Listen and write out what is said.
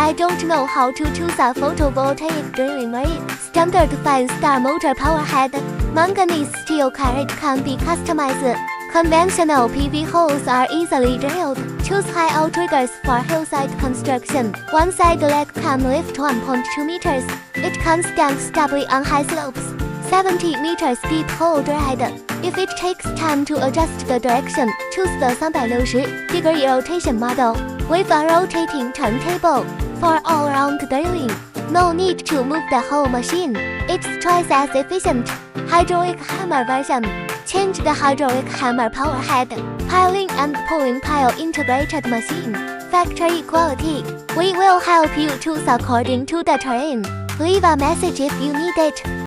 I don't know how to choose a photovoltaic drilling rig. Standard 5-star motor power head. Manganese steel carriage can be customized. Conventional PV holes are easily drilled. Choose high outriggers for hillside construction. One side leg can lift 1.2 meters. It can stand stably on high slopes. 70 meters deep hole drilled. If it takes time to adjust the direction, choose the 360-degree rotation model with a rotating turntable. For all-round drilling, no need to move the whole machine. It's twice as efficient. Hydraulic hammer version. Change the hydraulic hammer power head. Piling and pulling pile integrated machine. Factory quality. We will help you choose according to the terrain. Leave a message if you need it.